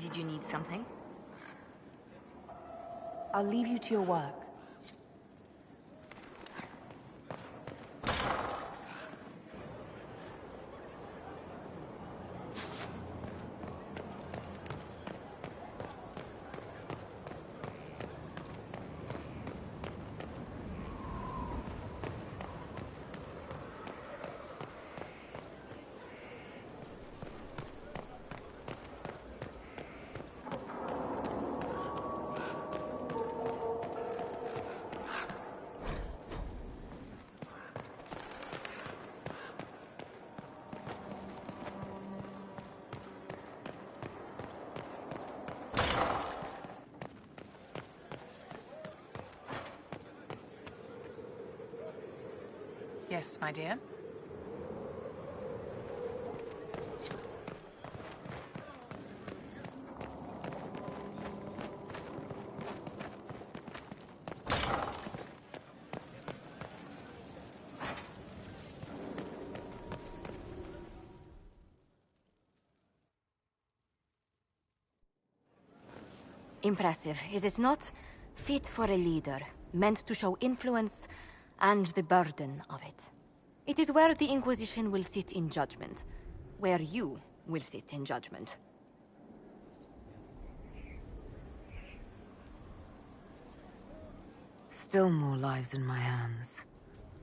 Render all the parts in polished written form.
Did you need something? I'll leave you to your work. Yes, my dear. Impressive, is it not? Fit for a leader, meant to show influence and the burden of it. It is where the Inquisition will sit in judgment, where you will sit in judgment. Still more lives in my hands.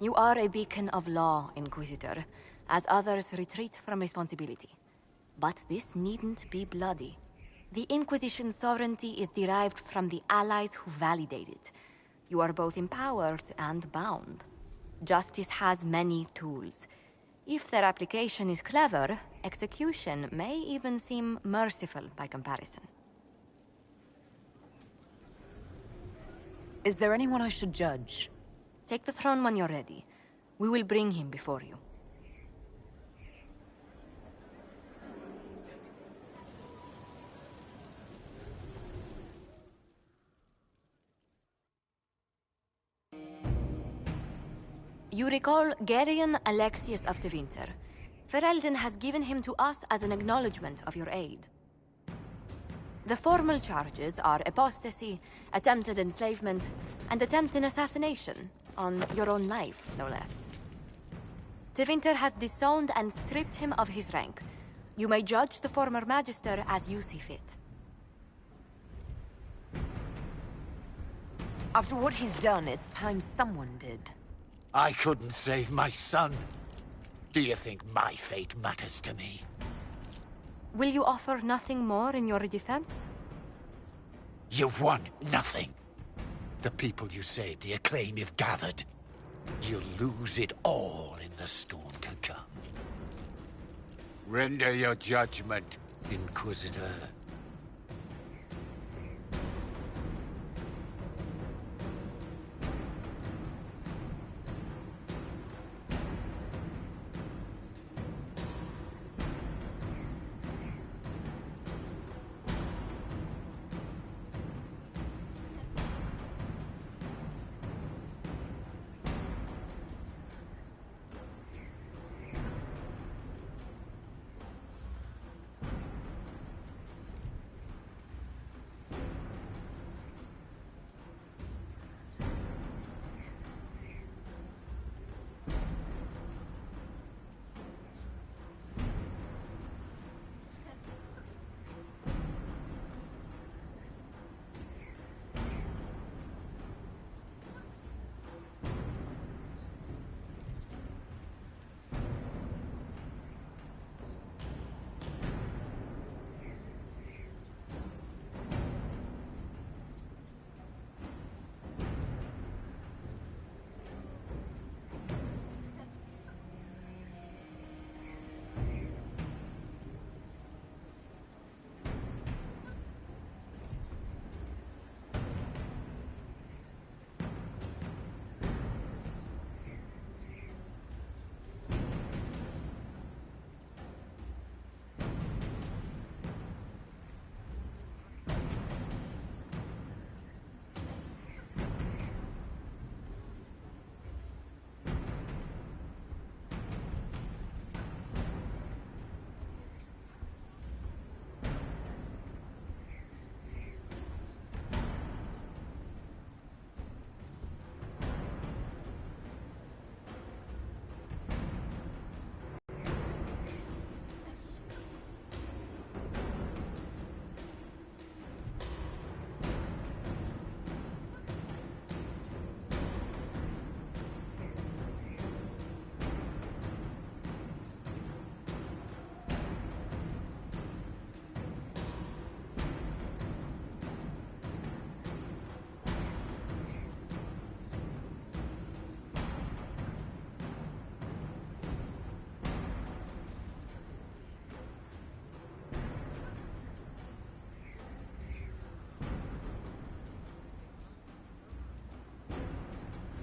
You are a beacon of law, Inquisitor, as others retreat from responsibility. But this needn't be bloody. The Inquisition's sovereignty is derived from the allies who validate it. You are both empowered and bound. Justice has many tools. If their application is clever, execution may even seem merciful by comparison. Is there anyone I should judge? Take the throne when you're ready. We will bring him before you. You recall Gerion Alexius of the Winter. Ferelden has given him to us as an acknowledgement of your aid. The formal charges are apostasy, attempted enslavement, and attempted assassination, on your own life, no less. De Winter has disowned and stripped him of his rank. You may judge the former Magister as you see fit. After what he's done, it's time someone did. I couldn't save my son. Do you think my fate matters to me? Will you offer nothing more in your defense? You've won nothing. The people you saved, the acclaim you've gathered. You'll lose it all in the storm to come. Render your judgment, Inquisitor.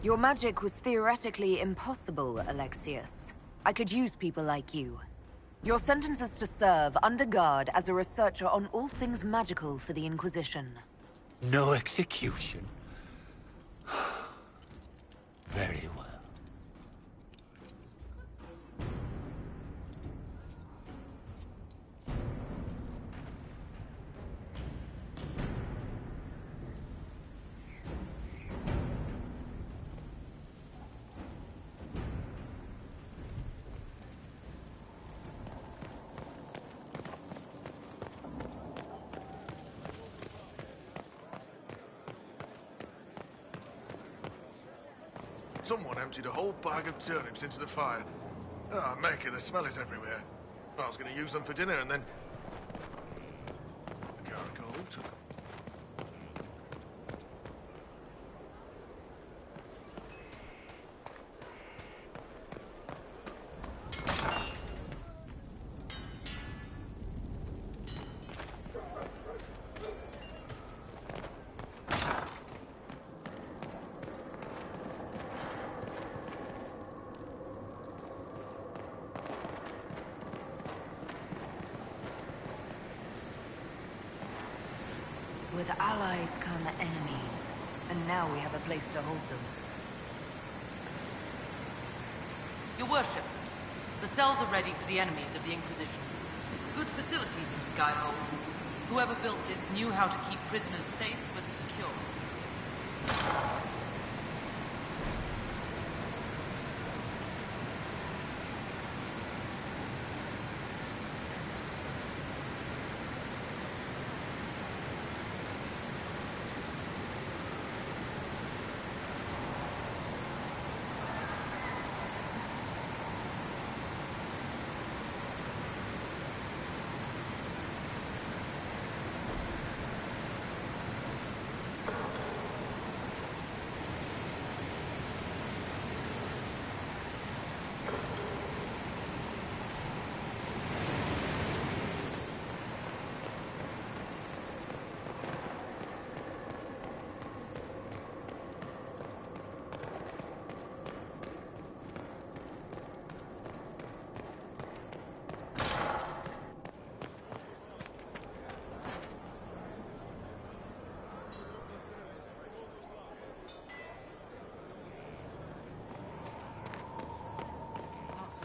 Your magic was theoretically impossible, Alexius. I could use people like you. Your sentence is to serve under guard as a researcher on all things magical for the Inquisition. No execution. Very well. Someone emptied a whole bag of turnips into the fire. Ah, Mecca, the smell is everywhere. I was going to use them for dinner and then... the cargo took them. With allies come enemies, and now we have a place to hold them. Your worship, the cells are ready for the enemies of the Inquisition. Good facilities in Skyhold. Whoever built this knew how to keep prisoners safe but secure.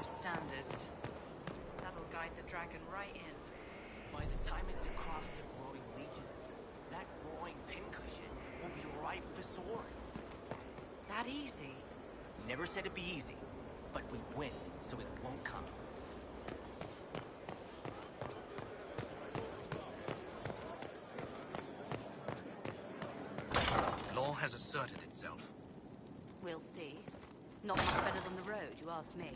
Standards. That'll guide the dragon right in. By the time it's across the growing legions, that roaring pincushion will be ripe for swords. That easy? Never said it'd be easy, but we win, so it won't come. Law has asserted itself. We'll see. Not much better than the road, you ask me.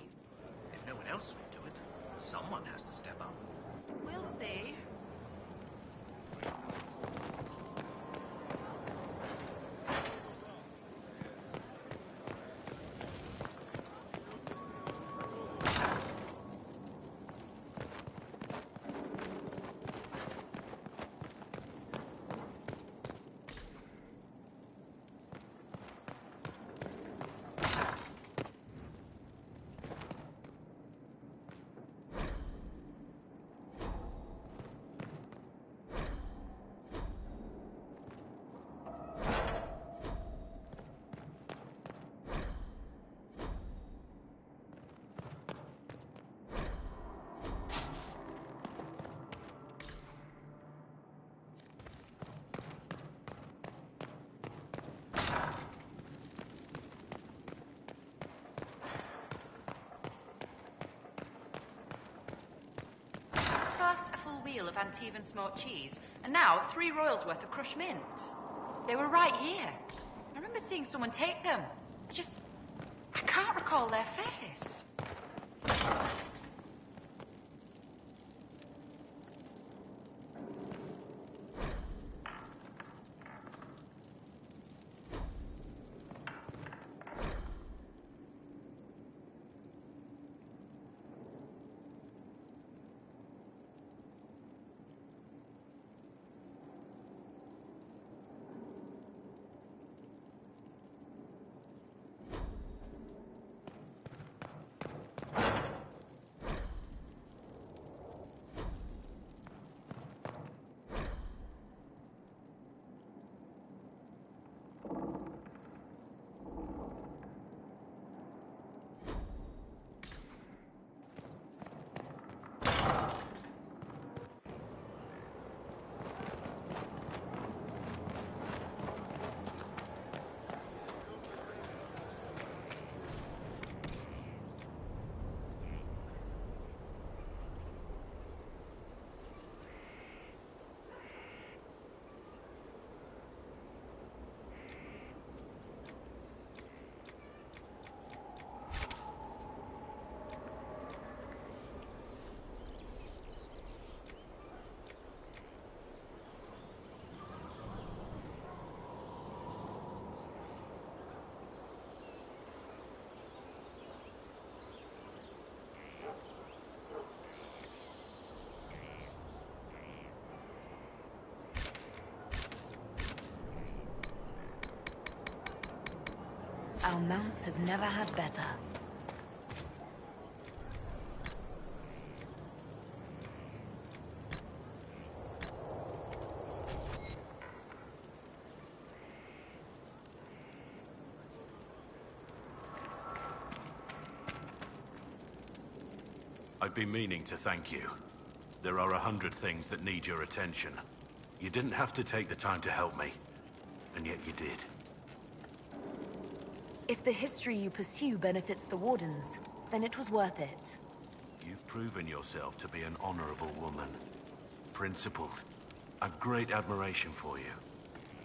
If no one else will do it, someone has to step up. We'll see. First, a full wheel of Antivan smoked cheese, and now 3 royals worth of crushed mint. They were right here. I remember seeing someone take them. I can't recall their face. Our mounts have never had better. I've been meaning to thank you. There are 100 things that need your attention. You didn't have to take the time to help me, and yet you did. If the history you pursue benefits the Wardens, then it was worth it. You've proven yourself to be an honorable woman. Principled. I've great admiration for you,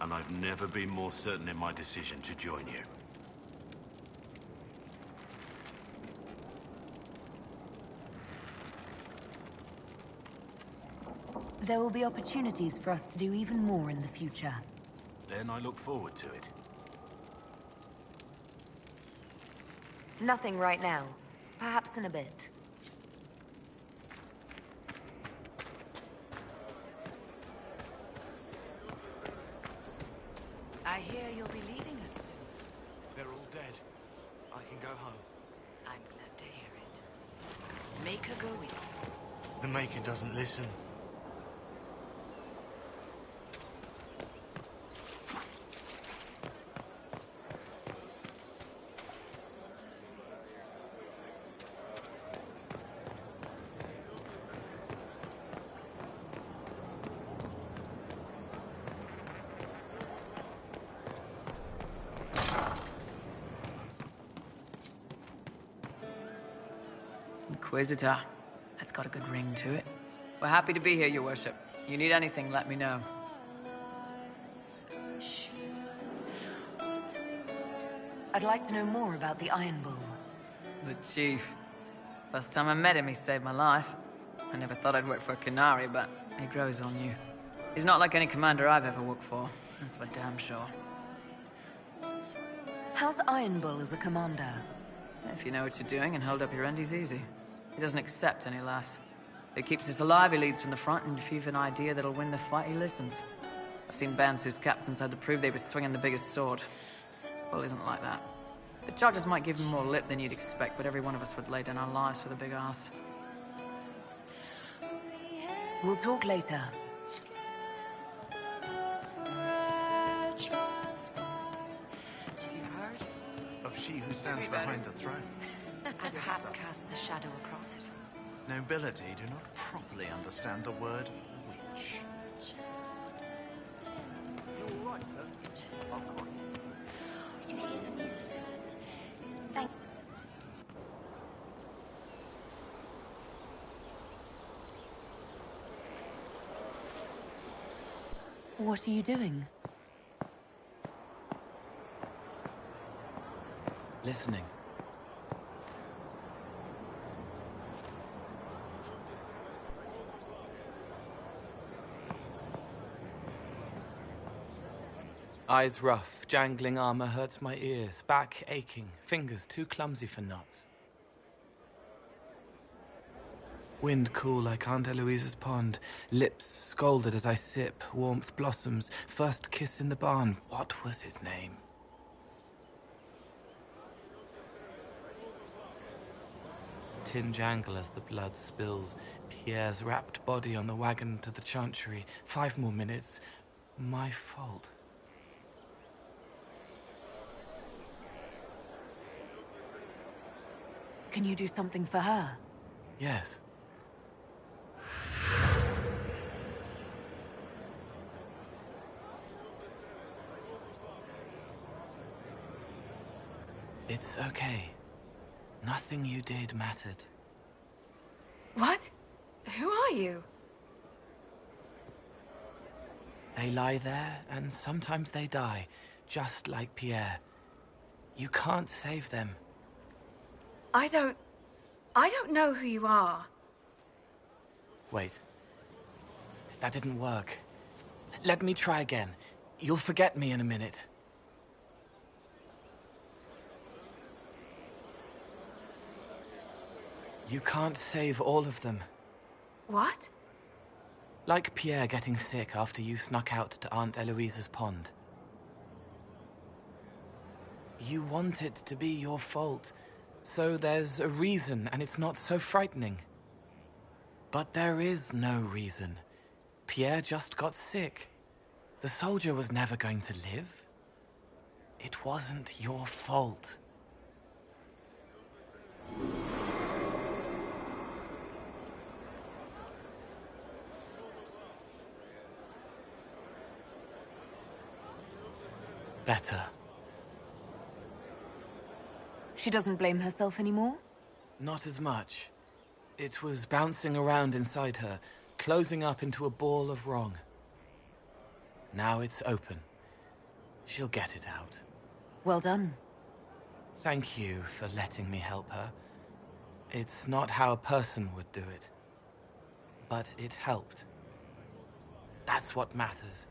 and I've never been more certain in my decision to join you. There will be opportunities for us to do even more in the future. Then I look forward to it. Nothing right now. Perhaps in a bit. I hear you'll be leaving us soon. They're all dead. I can go home. I'm glad to hear it. Make her go with you. The Maker doesn't listen. Inquisitor. That's got a good ring to it. We're happy to be here, Your Worship. You need anything, let me know. I'd like to know more about the Iron Bull. The Chief. Last time I met him, he saved my life. I never thought I'd work for a Canary, but he grows on you. He's not like any commander I've ever worked for. That's for damn sure. How's Iron Bull as a commander? If you know what you're doing and hold up your end, he's easy. He doesn't accept any less. If he keeps us alive, he leads from the front, and if you've an idea that'll win the fight, he listens. I've seen bands whose captains had to prove they were swinging the biggest sword. Bull isn't like that. The charges might give him more lip than you'd expect, but every one of us would lay down our lives for the big ass. We'll talk later. You heard? Of she who stands behind the throne. And perhaps casts a shadow across it. Nobility do not properly understand the word witch. What are you doing? Listening. Eyes rough, jangling armor hurts my ears, back aching, fingers too clumsy for knots. Wind cool like Aunt Eloise's pond, lips scalded as I sip, warmth blossoms, first kiss in the barn, what was his name? Tin jangle as the blood spills, Pierre's wrapped body on the wagon to the chantry, 5 more minutes, my fault. Can you do something for her? Yes. It's okay. Nothing you did mattered. What? Who are you? They lie there, and sometimes they die, just like Pierre. You can't save them. I don't know who you are. Wait. That didn't work. Let me try again. You'll forget me in a minute. You can't save all of them. What? Like Pierre getting sick after you snuck out to Aunt Eloise's pond. You want it to be your fault, so there's a reason and it's not so frightening. But there is no reason. Pierre just got sick. The soldier was never going to live. It wasn't your fault. Better. She doesn't blame herself anymore? Not as much. It was bouncing around inside her, closing up into a ball of wrong. Now it's open. She'll get it out. Well done. Thank you for letting me help her. It's not how a person would do it. But it helped. That's what matters.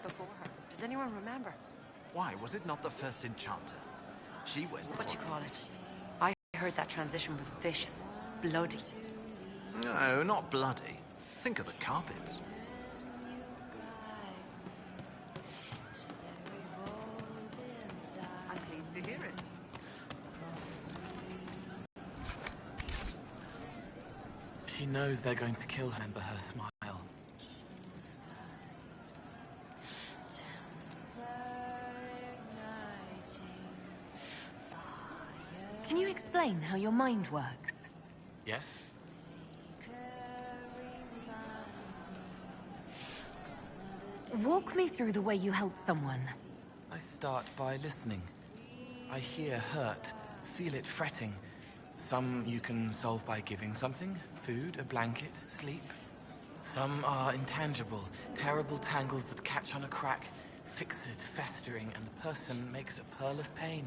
Before her. Does anyone remember? Why, was it not the first enchanter? She wears the What you call it? I heard that transition was vicious. Bloody. No, not bloody. Think of the carpets. I'm pleased to hear it. She knows they're going to kill her. Remember her smile. Can you explain how your mind works? Yes? Walk me through the way you help someone. I start by listening. I hear hurt, feel it fretting. Some you can solve by giving something, food, a blanket, sleep. Some are intangible, terrible tangles that catch on a crack, fixed, festering, and the person makes a pearl of pain.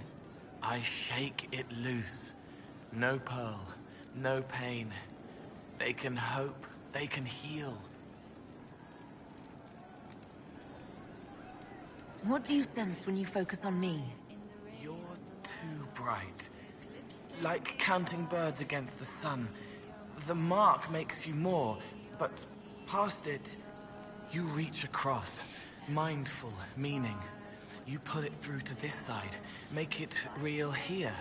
I shake it loose. No pearl, no pain. They can hope, they can heal. What do you sense when you focus on me? You're too bright. Like counting birds against the sun. The mark makes you more, but past it, you reach across. Mindful, meaning. You pull it through to this side, make it real here.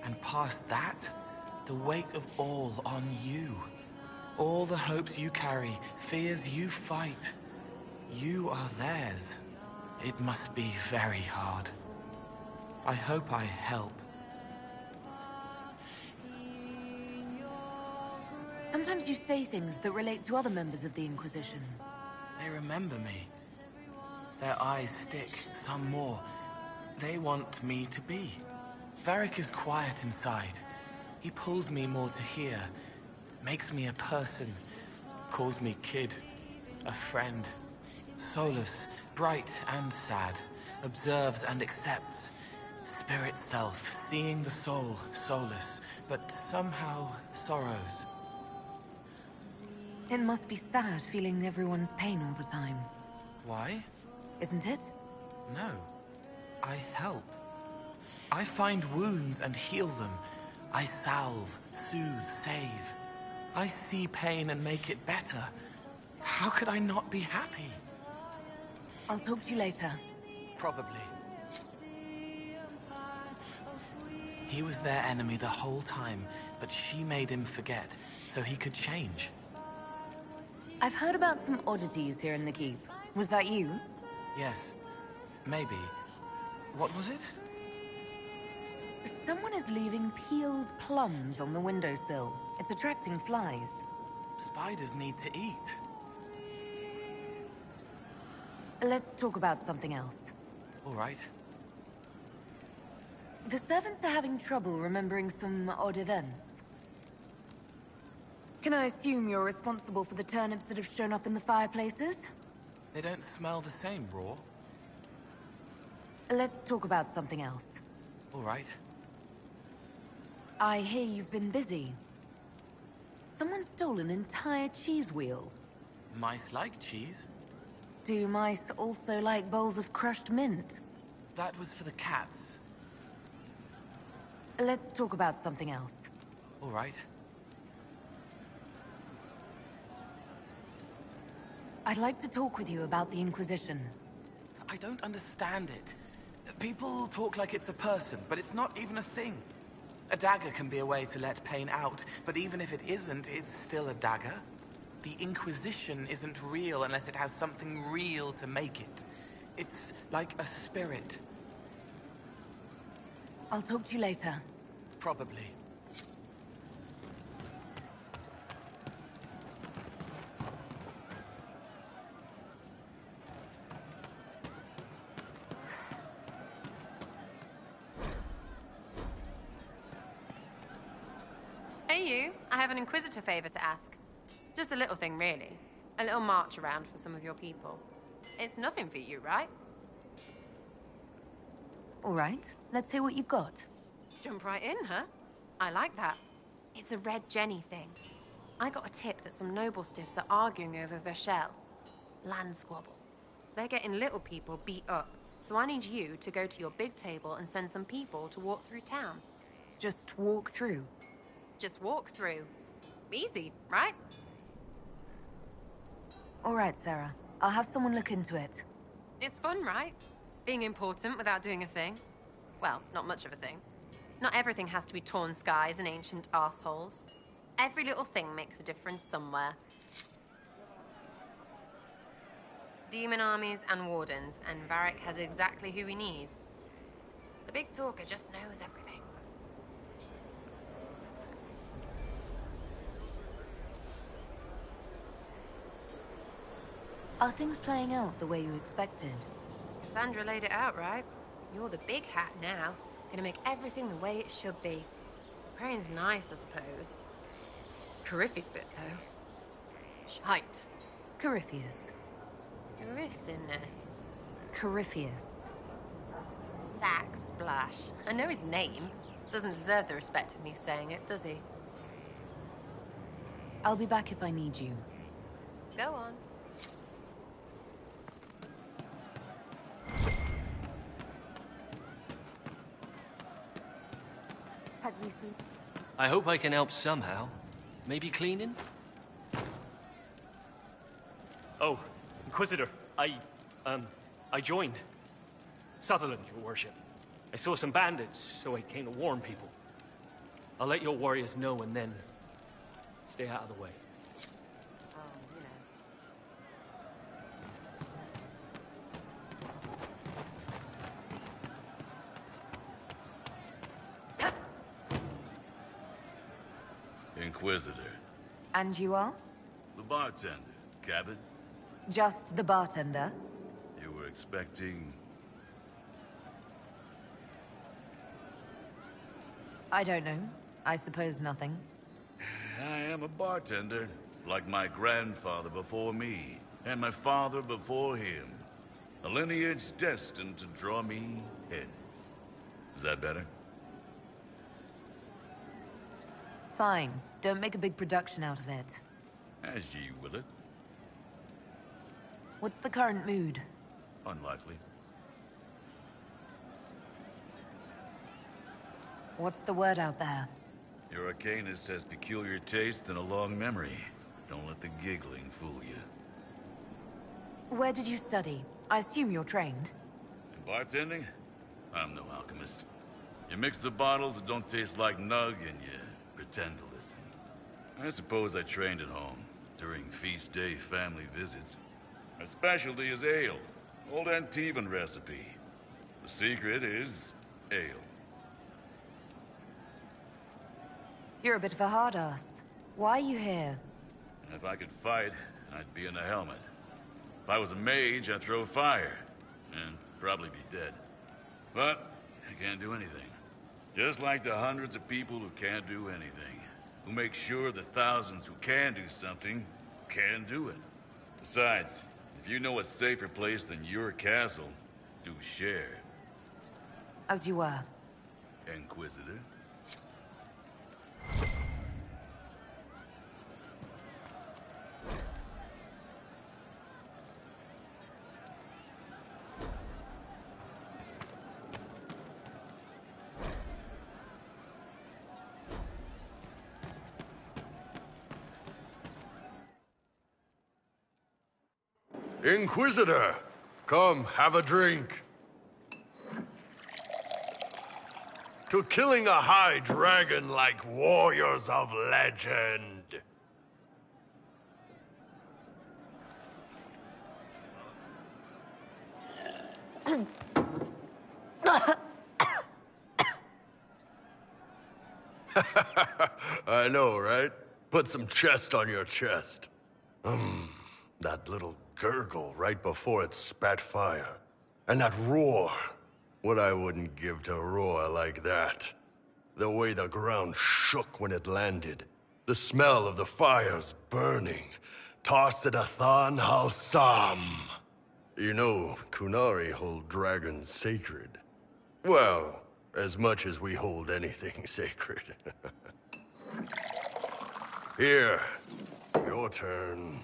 And past that, the weight of all on you. All the hopes you carry, fears you fight. You are theirs. It must be very hard. I hope I help. Sometimes you say things that relate to other members of the Inquisition. They remember me. Their eyes stick, some more. They want me to be. Varric is quiet inside. He pulls me more to hear, makes me a person, calls me kid, a friend. Solus, bright and sad, observes and accepts. Spirit self, seeing the soul, Solus, but somehow sorrows. It must be sad feeling everyone's pain all the time. Why? Isn't it? No. I help. I find wounds and heal them. I salve, soothe, save. I see pain and make it better. How could I not be happy? I'll talk to you later. Probably. He was their enemy the whole time, but she made him forget, so he could change. I've heard about some oddities here in the keep. Was that you? Yes. Maybe. What was it? Someone is leaving peeled plums on the windowsill. It's attracting flies. Spiders need to eat. Let's talk about something else. All right. The servants are having trouble remembering some odd events. Can I assume you're responsible for the turnips that have shown up in the fireplaces? They don't smell the same, raw. Let's talk about something else. All right. I hear you've been busy. Someone stole an entire cheese wheel. Mice like cheese. Do mice also like bowls of crushed mint? That was for the cats. Let's talk about something else. All right. I'd like to talk with you about the Inquisition. I don't understand it. People talk like it's a person, but it's not even a thing. A dagger can be a way to let pain out, but even if it isn't, it's still a dagger. The Inquisition isn't real unless it has something real to make it. It's like a spirit. I'll talk to you later. Probably. Hey you, I have an Inquisitor favor to ask. Just a little thing, really. A little march around for some of your people. It's nothing for you, right? All right, let's hear what you've got. Jump right in, huh? I like that. It's a Red Jenny thing. I got a tip that some noble stiffs are arguing over Verschel. Land squabble. They're getting little people beat up. So I need you to go to your big table and send some people to walk through town. Just walk through. Just walk through. Easy, right? All right, Sarah. I'll have someone look into it. It's fun, right? Being important without doing a thing. Well, not much of a thing. Not everything has to be torn skies and ancient arseholes. Every little thing makes a difference somewhere. Demon armies and wardens, and Varric has exactly who we need. The big talker just knows everything. Are things playing out the way you expected? Cassandra laid it out, right? You're the big hat now. Gonna make everything the way it should be. Praying's nice, I suppose. Corypheus bit, though. Shite. Corypheus. Coryphinus. Corypheus. Sack Splash. I know his name. Doesn't deserve the respect of me saying it, does he? I'll be back if I need you. Go on. I hope I can help somehow. Maybe cleaning? Oh, Inquisitor, I joined. Sutherland, your worship. I saw some bandits, so I came to warn people. I'll let your warriors know and then stay out of the way. Inquisitor. And you are? The bartender. Cabot? Just the bartender? You were expecting... I don't know. I suppose nothing. I am a bartender, like my grandfather before me, and my father before him. A lineage destined to draw me heads. Is that better? Fine. Don't make a big production out of it. As ye will it. What's the current mood? Unlikely. What's the word out there? Your arcanist has peculiar taste and a long memory. Don't let the giggling fool you. Where did you study? I assume you're trained. In bartending? I'm no alchemist. You mix the bottles that don't taste like nug and you pretend to listen. I suppose I trained at home, during feast day family visits. My specialty is ale. Old Antivan recipe. The secret is ale. You're a bit of a hard ass. Why are you here? If I could fight, I'd be in a helmet. If I was a mage, I'd throw fire. And probably be dead. But I can't do anything. Just like the hundreds of people who can't do anything. Who make sure the thousands who can do something, can do it. Besides, if you know a safer place than your castle, do share. As you were. Inquisitor. Inquisitor! Come, have a drink. To killing a high dragon like warriors of legend. I know, right? Put some chest on your chest. That little gurgle right before it spat fire. And that roar. What I wouldn't give to roar like that. The way the ground shook when it landed. The smell of the fires burning. Tarsidathan Halsam. You know, Kunari hold dragons sacred. Well, as much as we hold anything sacred. Here, your turn.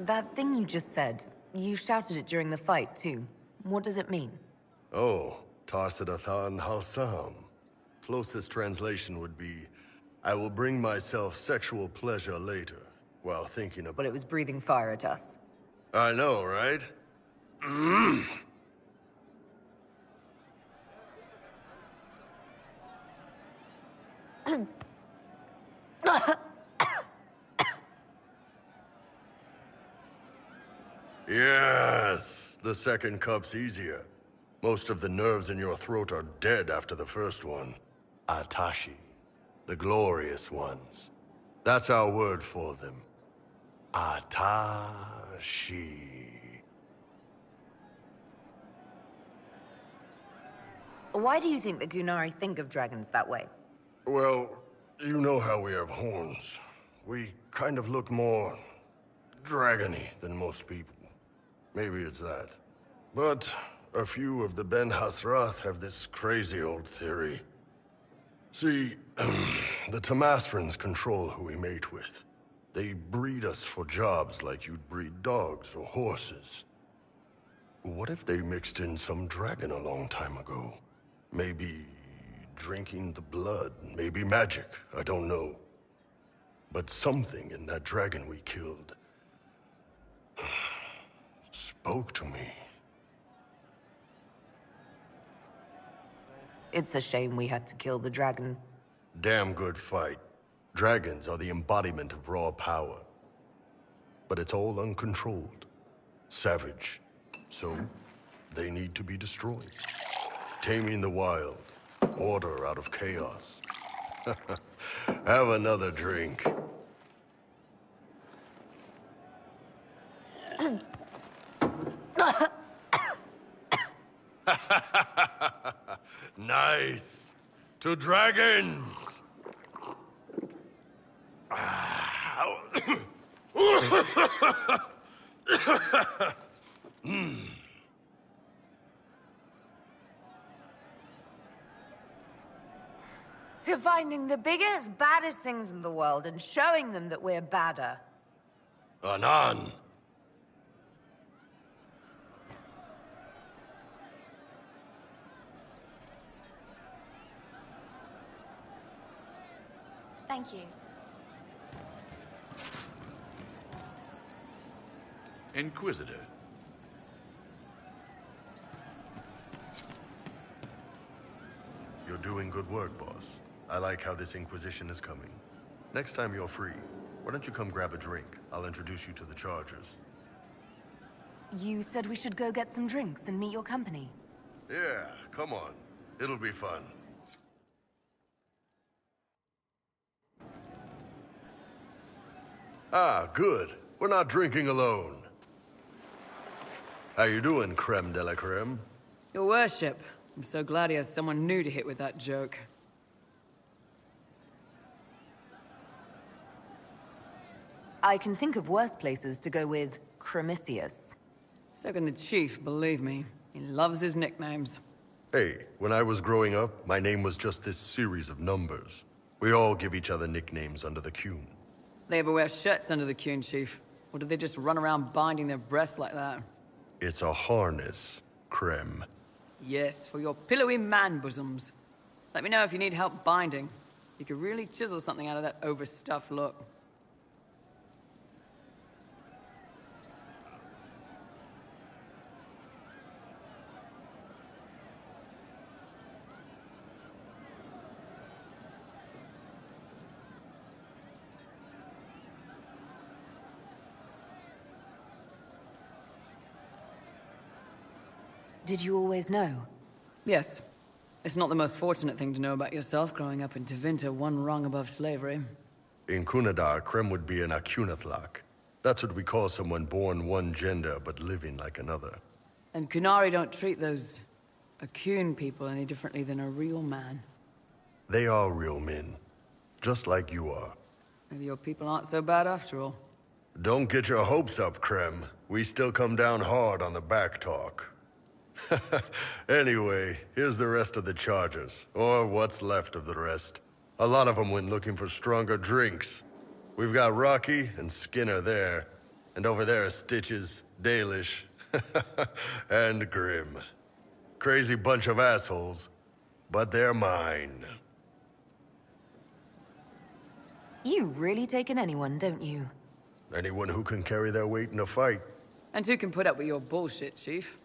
That thing you just said, you shouted it during the fight, too. What does it mean? Oh, Tarsidathan Halsam. Closest translation would be, I will bring myself sexual pleasure later, while thinking about... But it was breathing fire at us. I know, right? Yes, the second cup's easier. Most of the nerves in your throat are dead after the first one. Atashi, the glorious ones. That's our word for them. Atashi. Why do you think the Gunari think of dragons that way? Well, you know how we have horns. We kind of look more dragony than most people. Maybe it's that. But a few of the Ben Hasrath have this crazy old theory. See, the Tamasrans control who we mate with. They breed us for jobs like you'd breed dogs or horses. What if they mixed in some dragon a long time ago? Maybe drinking the blood, maybe magic, I don't know. But something in that dragon we killed spoke to me. It's a shame we had to kill the dragon. Damn good fight. Dragons are the embodiment of raw power. But it's all uncontrolled. Savage. So, they need to be destroyed. Taming the wild. Order out of chaos. Have another drink. Nice. To dragons. To finding the biggest, baddest things in the world and showing them that we're badder. Anan. Thank you. Inquisitor. You're doing good work, boss. I like how this Inquisition is coming. Next time you're free, why don't you come grab a drink? I'll introduce you to the Chargers. You said we should go get some drinks and meet your company. Yeah, come on. It'll be fun. Ah, good. We're not drinking alone. How you doing, creme de la creme? Your worship. I'm so glad he has someone new to hit with that joke. I can think of worse places to go with Cremisius. So can the chief, believe me. He loves his nicknames. Hey, when I was growing up, my name was just this series of numbers. We all give each other nicknames under the Qun. They ever wear shirts under the Qun, chief? Or do they just run around binding their breasts like that? It's a harness, creme. Yes, for your pillowy man bosoms. Let me know if you need help binding. You could really chisel something out of that overstuffed look. Did you always know? Yes. It's not the most fortunate thing to know about yourself, growing up in Tevinter, one rung above slavery. In Kunadar, Krem would be an Akunathlak. That's what we call someone born one gender but living like another. And Kunari don't treat those Akun people any differently than a real man. They are real men. Just like you are. Maybe your people aren't so bad after all. Don't get your hopes up, Krem. We still come down hard on the back talk. Anyway, here's the rest of the charges. Or what's left of the rest. A lot of them went looking for stronger drinks. We've got Rocky and Skinner there. And over there are Stitches, Dalish, and Grim. Crazy bunch of assholes, but they're mine. You really take in anyone, don't you? Anyone who can carry their weight in a fight. And who can put up with your bullshit, Chief?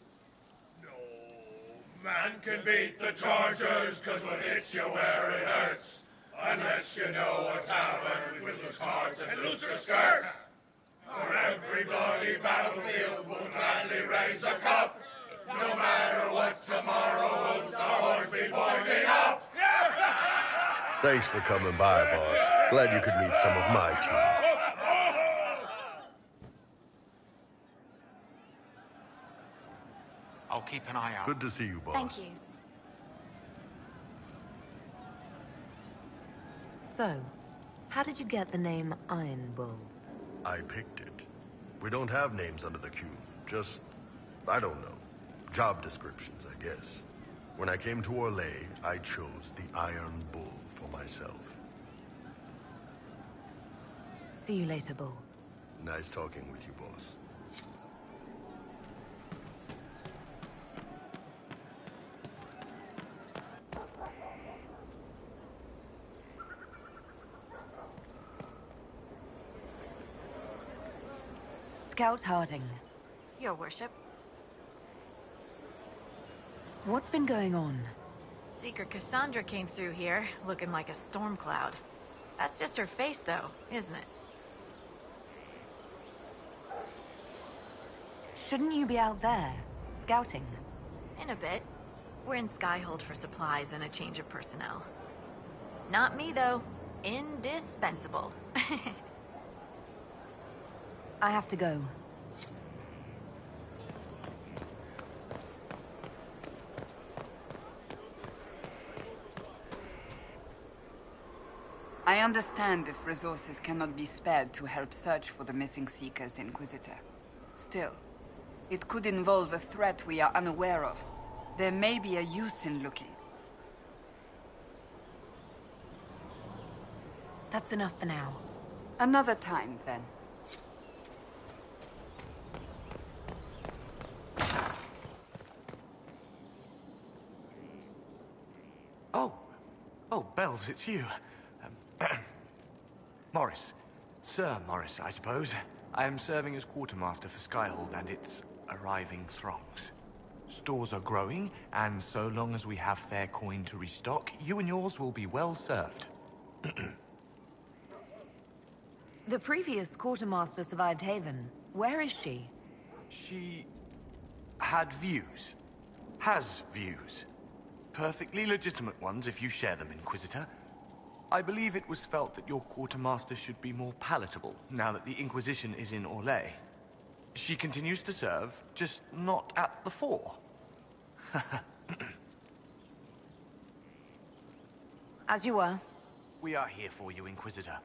Man can beat the Chargers, cause what hits you where it hurts. Unless you know what's happened with loose cards and looser skirts. For every bloody battlefield will gladly raise a cup. No matter what tomorrow holds, our horns be pointing up. Thanks for coming by, boss. Glad you could meet some of my team. I'll keep an eye out. Good to see you, boss. Thank you. So, how did you get the name Iron Bull? I picked it. We don't have names under the cube. Just, I don't know. Job descriptions, I guess. When I came to Orlais, I chose the Iron Bull for myself. See you later, Bull. Nice talking with you, boss. Scout Harding. Your worship. What's been going on? Seeker Cassandra came through here, looking like a storm cloud. That's just her face, though, isn't it? Shouldn't you be out there, scouting? In a bit. We're in Skyhold for supplies and a change of personnel. Not me, though. Indispensable. I have to go. I understand if resources cannot be spared to help search for the missing Seekers, Inquisitor. Still, it could involve a threat we are unaware of. There may be a use in looking. That's enough for now. Another time, then. Oh, Bells, it's you. Morris. Sir Morris, I suppose. I am serving as quartermaster for Skyhold and its arriving throngs. Stores are growing, and so long as we have fair coin to restock, you and yours will be well served. The previous quartermaster survived Haven. Where is she? She had views. Has views. Perfectly legitimate ones if you share them, Inquisitor. I believe it was felt that your quartermaster should be more palatable now that the Inquisition is in Orlais. She continues to serve, just not at the fore. As you were. We are here for you, Inquisitor.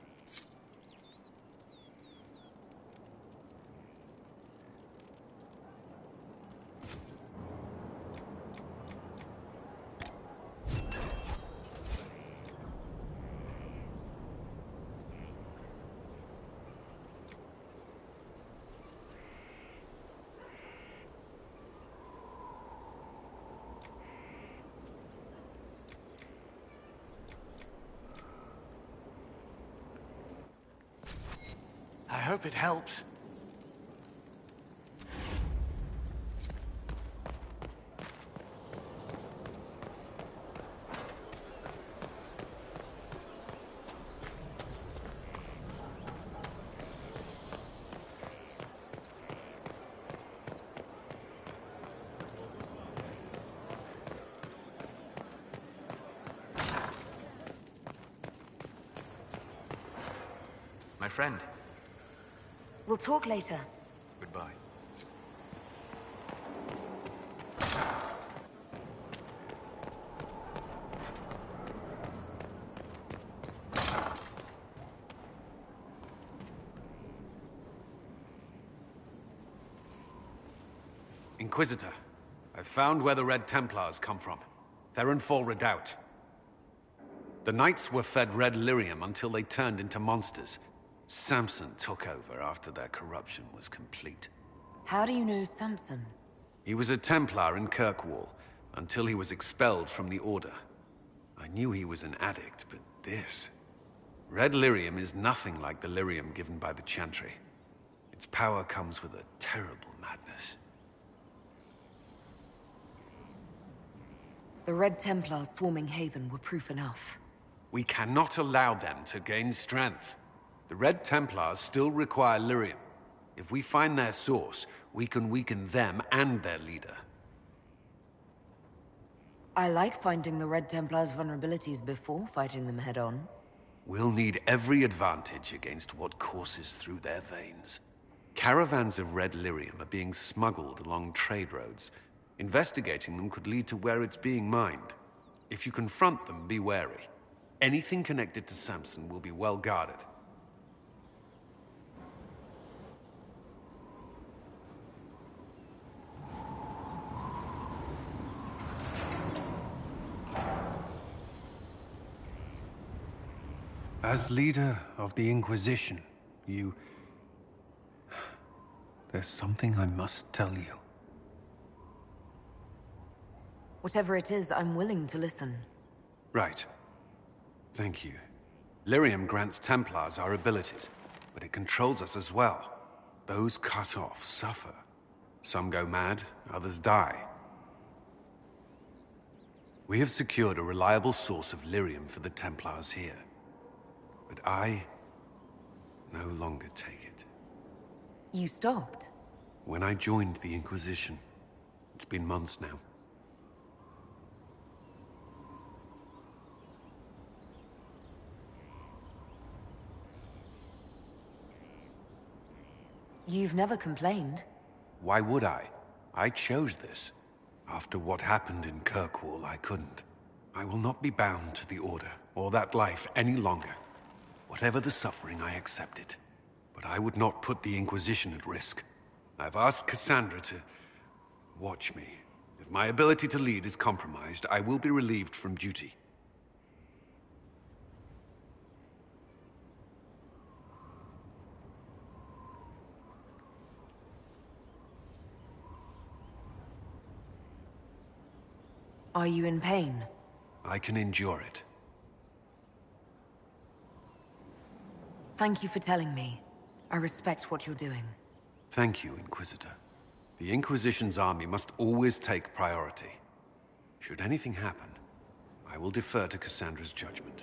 I hope it helps. my friend. We'll talk later. Goodbye. Inquisitor, I've found where the Red Templars come from. Therenfall Redoubt. The Knights were fed red lyrium until they turned into monsters. Samson took over after their corruption was complete. How do you know Samson? He was a Templar in Kirkwall, until he was expelled from the Order. I knew he was an addict, but this... Red lyrium is nothing like the lyrium given by the Chantry. Its power comes with a terrible madness. The Red Templars swarming Haven were proof enough. We cannot allow them to gain strength. The Red Templars still require lyrium. If we find their source, we can weaken them and their leader. I like finding the Red Templars' vulnerabilities before fighting them head-on. We'll need every advantage against what courses through their veins. Caravans of red lyrium are being smuggled along trade roads. Investigating them could lead to where it's being mined. If you confront them, be wary. Anything connected to Samson will be well guarded. As leader of the Inquisition, there's something I must tell you. Whatever it is, I'm willing to listen. Right. Thank you. Lyrium grants Templars our abilities, but it controls us as well. Those cut off suffer. Some go mad, others die. We have secured a reliable source of lyrium for the Templars here. But I no longer take it. You stopped? When I joined the Inquisition. It's been months now. You've never complained. Why would I? I chose this. After what happened in Kirkwall, I couldn't. I will not be bound to the Order, or that life any longer. Whatever the suffering, I accept it. But I would not put the Inquisition at risk. I've asked Cassandra to watch me. If my ability to lead is compromised, I will be relieved from duty. Are you in pain? I can endure it. Thank you for telling me. I respect what you're doing. Thank you, Inquisitor. The Inquisition's army must always take priority. Should anything happen, I will defer to Cassandra's judgment.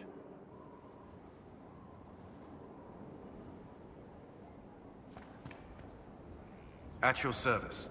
At your service.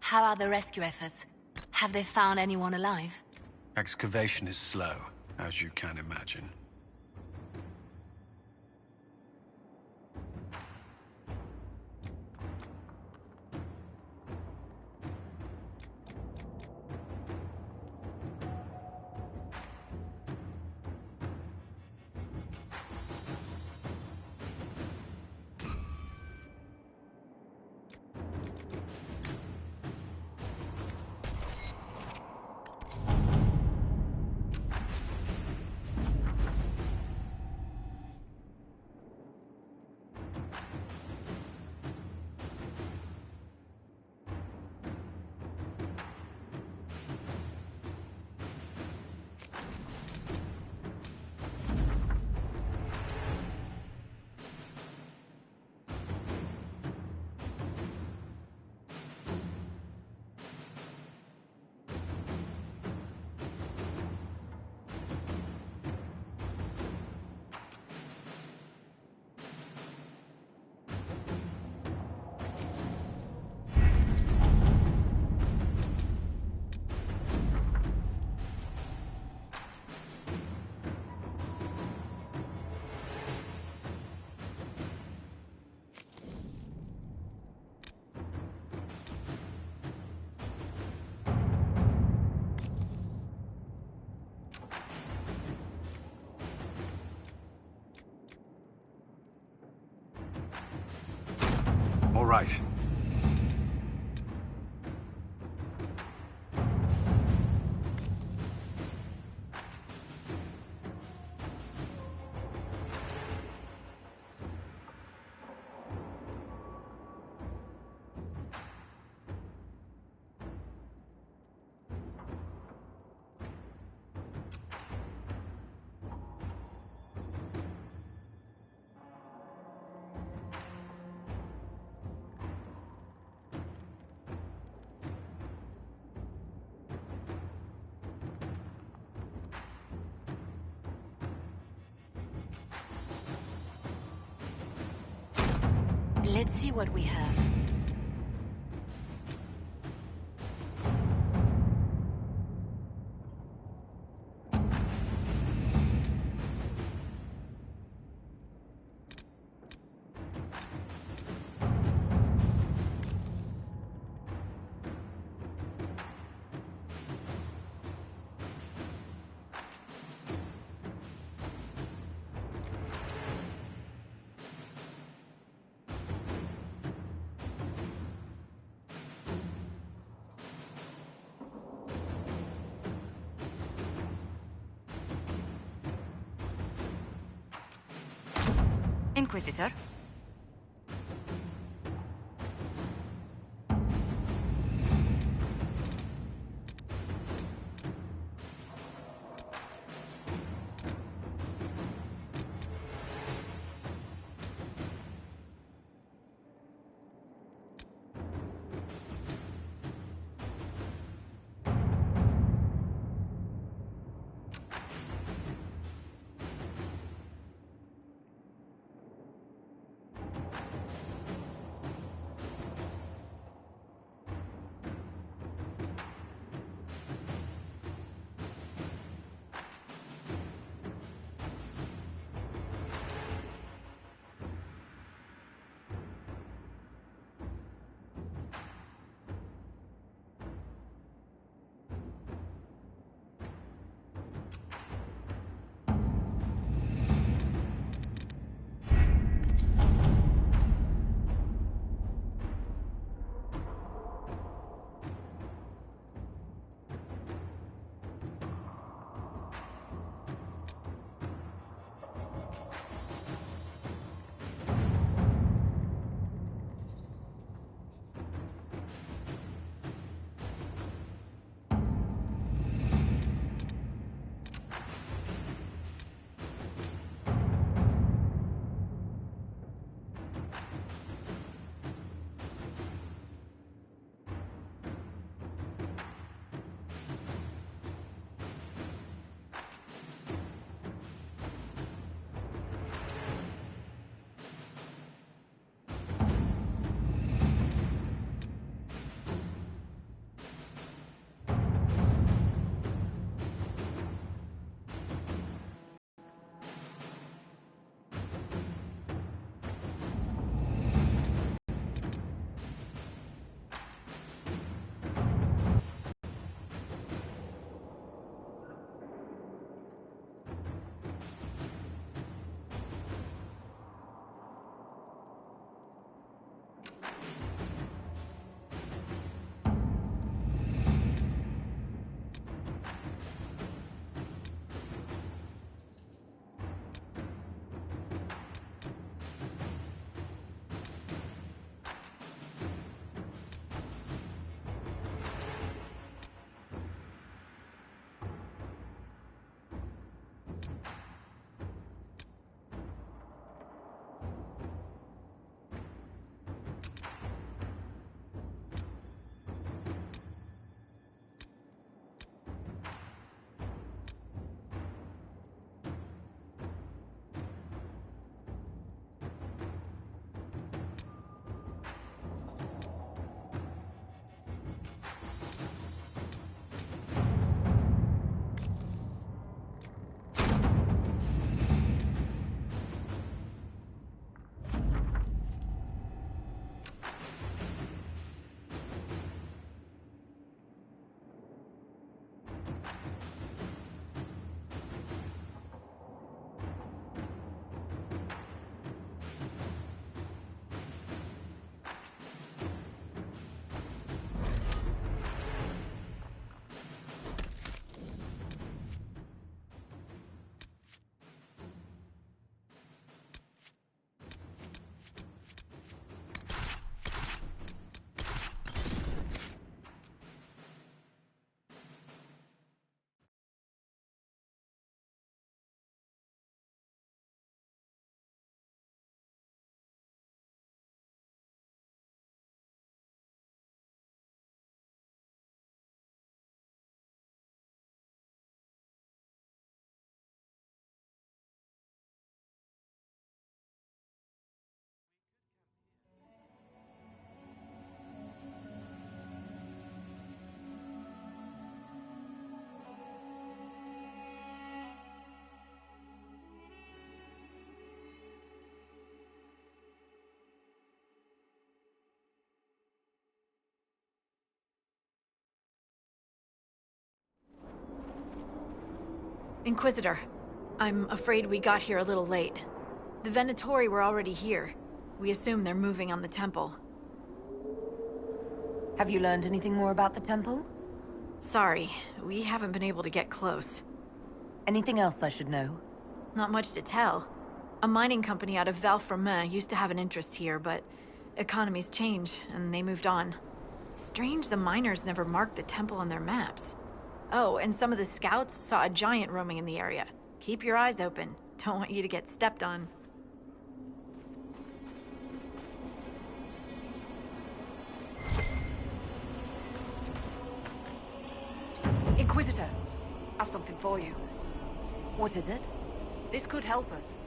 How are the rescue efforts? Have they found anyone alive? Excavation is slow, as you can imagine. right. Let's see what we have. Inquisitor? Inquisitor, I'm afraid we got here a little late. The Venatori were already here. We assume they're moving on the temple. Have you learned anything more about the temple? Sorry, we haven't been able to get close. Anything else I should know? Not much to tell. A mining company out of Val-Fermin used to have an interest here, but economies change, and they moved on. Strange the miners never marked the temple on their maps. Oh, and some of the scouts saw a giant roaming in the area. Keep your eyes open. Don't want you to get stepped on. Inquisitor, I've something for you. What is it? This could help us.